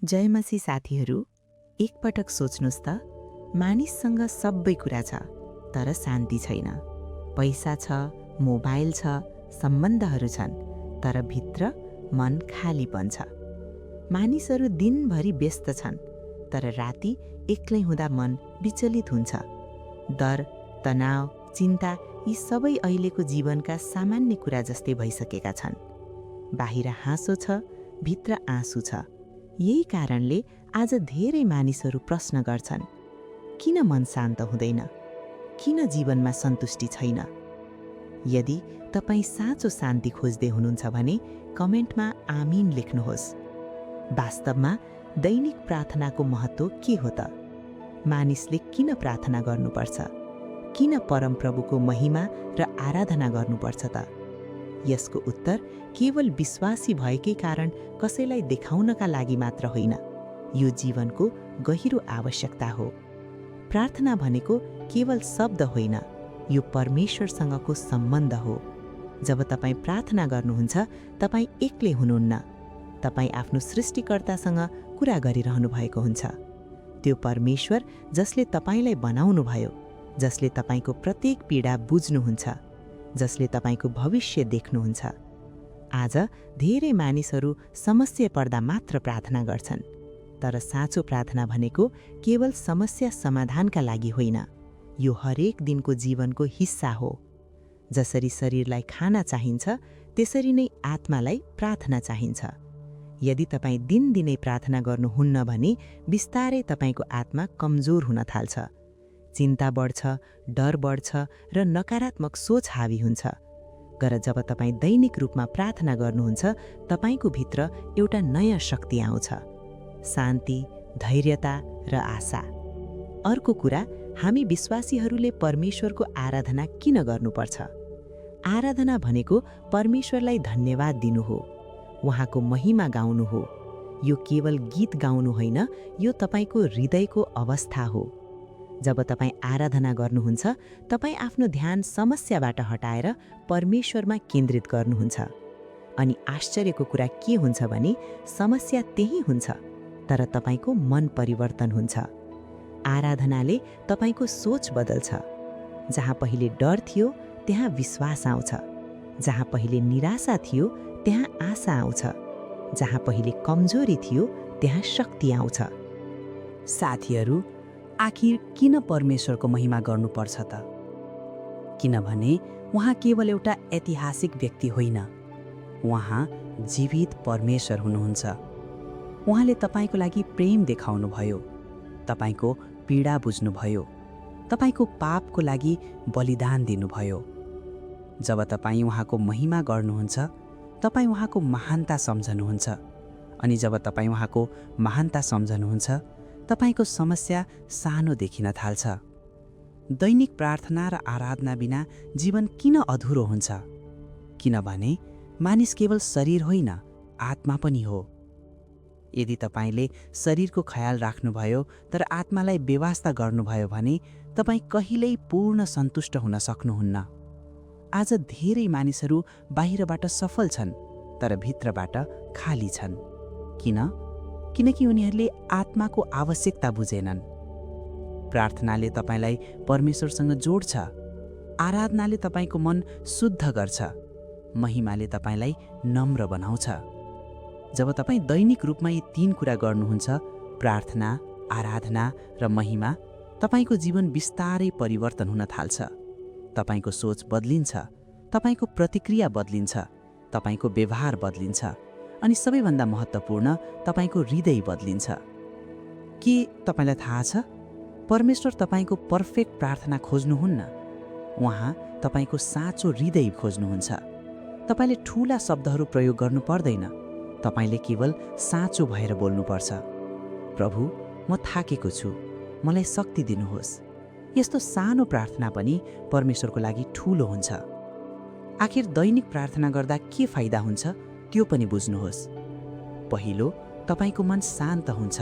जयमसी साथीहरू, एकपटक सोच्नुहोस् त, मानिससँग सबै कुरा छ, तर शान्ति छैन। पैसा छ, मोबाइल छ, सम्बन्धहरू छन्, तर भित्र मन खालीपन छ। मानिसहरू दिनभरि व्यस्त छन्, तर राति एक्लै हुँदा मन विचलित हुन्छ। डर, तनाव, चिन्ता यी सबै अहिलेको जीवनका सामान्य कुरा जस्तै भइसकेका छन्। बाहिर हाँसो छ, भित्र आँसु छ। यही कारणले आज धेरै मानिसहरू प्रश्न गर्छन्, किन मन शान्त हुँदैन? किन जीवनमा सन्तुष्टि छैन? यदि तपाईँ साँचो शान्ति खोज्दै हुनुहुन्छ भने कमेन्टमा आमीन लेख्नुहोस्। वास्तवमा दैनिक प्रार्थनाको महत्त्व के हो त? मानिसले किन प्रार्थना गर्नुपर्छ? किन परमप्रभुको महिमा र आराधना गर्नुपर्छ त? यसको उत्तर केवल विश्वासी भएकै कारण कसैलाई देखाउनका लागि मात्र होइन, यो जीवनको गहिरो आवश्यकता हो। प्रार्थना भनेको केवल शब्द होइन, यो परमेश्वरसँगको सम्बन्ध हो। जब तपाईँ प्रार्थना गर्नुहुन्छ, तपाईँ एक्लै हुनुहुन्न, तपाईँ आफ्नो सृष्टिकर्तासँग कुरा गरिरहनु भएको हुन्छ। त्यो परमेश्वर जसले तपाईँलाई बनाउनुभयो, जसले तपाईँको प्रत्येक पीडा बुझ्नुहुन्छ, जसले तपाईँको भविष्य देख्नुहुन्छ। आज धेरै मानिसहरू समस्या पर्दा मात्र प्रार्थना गर्छन्, तर साँचो प्रार्थना भनेको केवल समस्या समाधानका लागि होइन, यो हरेक दिनको जीवनको हिस्सा हो। जसरी शरीरलाई खाना चाहिन्छ, त्यसरी नै आत्मालाई प्रार्थना चाहिन्छ। यदि तपाईँ दिनदिनै प्रार्थना गर्नुहुन्न भने बिस्तारै तपाईँको आत्मा कमजोर हुन थाल्छ। चिन्ता बढ्छ, डर बढ्छ र नकारात्मक सोच हावी हुन्छ। तर जब तपाईँ दैनिक रूपमा प्रार्थना गर्नुहुन्छ, तपाईँको भित्र एउटा नयाँ शक्ति आउँछ, शान्ति, धैर्यता र आशा। अर्को कुरा, हामी विश्वासीहरूले परमेश्वरको आराधना किन गर्नुपर्छ? आराधना भनेको परमेश्वरलाई धन्यवाद दिनु हो, उहाँको महिमा गाउनु हो। यो केवल गीत गाउनु होइन, यो तपाईँको हृदयको अवस्था हो। जब तपाईँ आराधना गर्नुहुन्छ, तपाईँ आफ्नो ध्यान समस्याबाट हटाएर परमेश्वरमा केन्द्रित गर्नुहुन्छ। अनि आश्चर्यको कुरा के हुन्छ भने समस्या त्यही हुन्छ, तर तपाईँको मन परिवर्तन हुन्छ। आराधनाले तपाईँको सोच बदल्छ। जहाँ पहिले डर थियो, त्यहाँ विश्वास आउँछ। जहाँ पहिले निराशा थियो, त्यहाँ आशा आउँछ। जहाँ पहिले कमजोरी थियो, त्यहाँ शक्ति आउँछ। साथीहरू, आखिर किन परमेश्वरको महिमा गर्नुपर्छ त? किनभने उहाँ केवल एउटा ऐतिहासिक व्यक्ति होइन, उहाँ जीवित परमेश्वर हुनुहुन्छ। उहाँले तपाईँको लागि प्रेम देखाउनुभयो, तपाईँको पीडा बुझ्नुभयो, तपाईँको पापको लागि बलिदान दिनुभयो। जब तपाईँ उहाँको महिमा गर्नुहुन्छ, तपाईँ उहाँको महानता सम्झनुहुन्छ। अनि जब तपाईँ उहाँको महानता सम्झनुहुन्छ, तपाईँको समस्या सानो देखिन थाल्छ। दैनिक प्रार्थना र आराधना बिना जीवन किन अधुरो हुन्छ? किनभने मानिस केवल शरीर होइन, आत्मा पनि हो। यदि तपाईँले शरीरको ख्याल राख्नुभयो तर आत्मालाई बेवास्ता गर्नुभयो भने तपाईँ कहिल्यै पूर्ण सन्तुष्ट हुन सक्नुहुन्न। आज धेरै मानिसहरू बाहिरबाट सफल छन्, तर भित्रबाट खाली छन्। किनकि उनीहरूले आत्माको आवश्यकता बुझेनन्। प्रार्थनाले तपाईँलाई परमेश्वरसँग जोड्छ, आराधनाले तपाईँको मन शुद्ध गर्छ, महिमाले तपाईँलाई नम्र बनाउँछ। जब तपाईँ दैनिक रूपमा यी 3 कुरा गर्नुहुन्छ, प्रार्थना, आराधना र महिमा, तपाईँको जीवन बिस्तारै परिवर्तन हुन थाल्छ। तपाईँको सोच बदलिन्छ, तपाईँको प्रतिक्रिया बदलिन्छ, तपाईँको व्यवहार बदलिन्छ, अनि सबैभन्दा महत्त्वपूर्ण, तपाईँको हृदय बदलिन्छ। के तपाईँलाई थाहा छ, परमेश्वर तपाईँको पर्फेक्ट प्रार्थना खोज्नुहुन्न, उहाँ तपाईँको साँचो हृदय खोज्नुहुन्छ। तपाईँले ठूला शब्दहरू प्रयोग गर्नु पर्दैन, तपाईँले केवल साँचो भएर बोल्नुपर्छ। प्रभु, म थाकेको छु, मलाई शक्ति दिनुहोस्। यस्तो सानो प्रार्थना पनि परमेश्वरको लागि ठूलो हुन्छ। आखिर दैनिक प्रार्थना गर्दा के फाइदा हुन्छ त्यो पनि बुझ्नुहोस्। पहिलो, तपाईँको मन शान्त हुन्छ।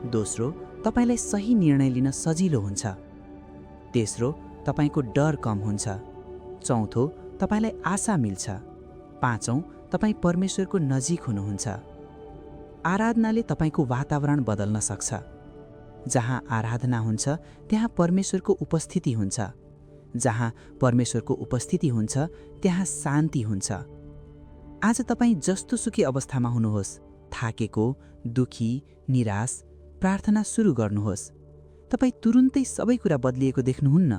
दोस्रो, तपाईँलाई सही निर्णय लिन सजिलो हुन्छ। तेस्रो, तपाईँको डर कम हुन्छ। चौथो, तपाईँलाई आशा मिल्छ। पाँचौं, तपाईँ परमेश्वरको नजिक हुनुहुन्छ। आराधनाले तपाईको वातावरण बदल्न सक्छ। जहाँ आराधना हुन्छ त्यहाँ परमेश्वरको उपस्थिति हुन्छ। जहाँ परमेश्वरको उपस्थिति हुन्छ त्यहाँ शान्ति हुन्छ। आज तपाईँ जस्तोसुकै अवस्थामा हुनुहोस्, थाकेको, दुखी, निराश, प्रार्थना सुरु गर्नुहोस्। तपाईँ तुरुन्तै सबै कुरा बदलिएको देख्नुहुन्न,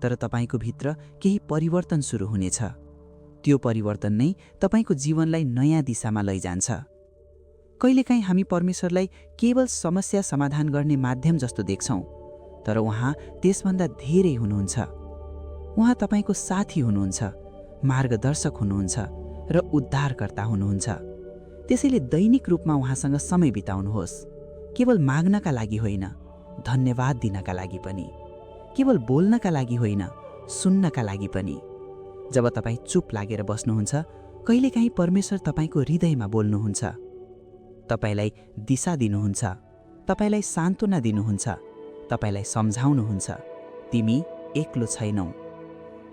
तर तपाईको भित्र केही परिवर्तन सुरु हुनेछ। त्यो परिवर्तन नै तपाईको जीवनलाई नयाँ दिशामा लैजान्छ। कहिलेकाहीँ हामी परमेश्वरलाई केवल समस्या समाधान गर्ने माध्यम जस्तो देख्छौँ, तर उहाँ त्यसभन्दा धेरै हुनुहुन्छ। उहाँ तपाईको साथी हुनुहुन्छ, मार्गदर्शक हुनुहुन्छ र उद्धारकर्ता हुनुहुन्छ। त्यसैले दैनिक रूपमा उहाँसँग समय बिताउनुहोस्, केवल माग्नका लागि होइन, धन्यवाद दिनका लागि पनि, केवल बोल्नका लागि होइन, सुन्नका लागि पनि। जब तपाईँ चुप लागेर बस्नुहुन्छ, कहिलेकाहीँ परमेश्वर तपाईको हृदयमा बोल्नुहुन्छ, तपाईलाई दिशा दिनुहुन्छ, तपाईलाई सान्त्वना दिनुहुन्छ, तपाईलाई सम्झाउनुहुन्छ, तिमी एक्लो छैनौ।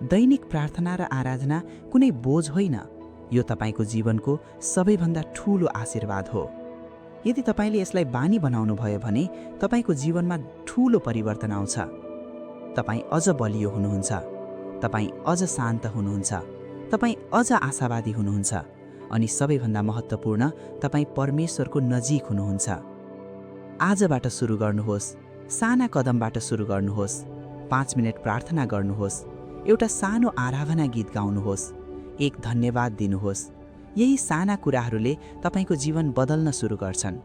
दैनिक प्रार्थना र आराधना कुनै बोझ होइन, यो तपाईको जीवनको सबैभन्दा ठूलो आशीर्वाद हो। यदि तपाईले यसलाई बानी बनाउनु भयो भने तपाईको जीवनमा ठूलो परिवर्तन आउँछ। तपाईँ अझ बलियो हुनुहुन्छ, तपाईँ अझ शान्त हुनुहुन्छ, तपाईँ अझ आशावादी हुनुहुन्छ, अनि सबैभन्दा महत्त्वपूर्ण तपाईँ परमेश्वरको नजिक हुनुहुन्छ। आजबाट सुरु गर्नुहोस्, साना कदमबाट सुरु गर्नुहोस्। 5 मिनट प्रार्थना गर्नुहोस्, एउटा सानो आराधना गीत गाउनुहोस्, एक धन्यवाद दिनुहोस्। यही साना कुराहरूले तपाईको जीवन बदल्न सुरु गर्छन्।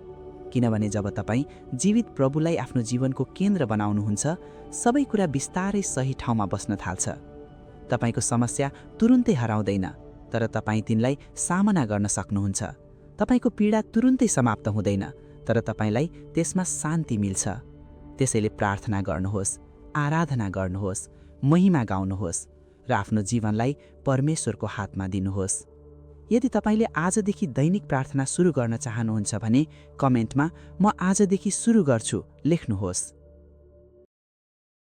किनभने जब तपाईँ जीवित प्रभुलाई आफ्नो जीवनको केन्द्र बनाउनुहुन्छ, सबै कुरा बिस्तारै सही ठाउँमा बस्न थाल्छ। तपाईको समस्या तुरुन्तै हराउँदैन, तर तपाईँ तिनलाई सामना गर्न सक्नुहुन्छ। तपाईको पीडा तुरुन्तै समाप्त हुँदैन, तर तपाईलाई त्यसमा शान्ति मिल्छ। त्यसैले प्रार्थना गर्नुहोस्, आराधना गर्नुहोस्, महिमा गाउनुहोस् र आफ्नो जीवनलाई परमेश्वरको हातमा दिनुहोस्। यदि तपाईले आजदेखि दैनिक प्रार्थना सुरु गर्न चाहनुहुन्छ भने कमेन्टमा म आजदेखि सुरु गर्छु लेख्नुहोस्।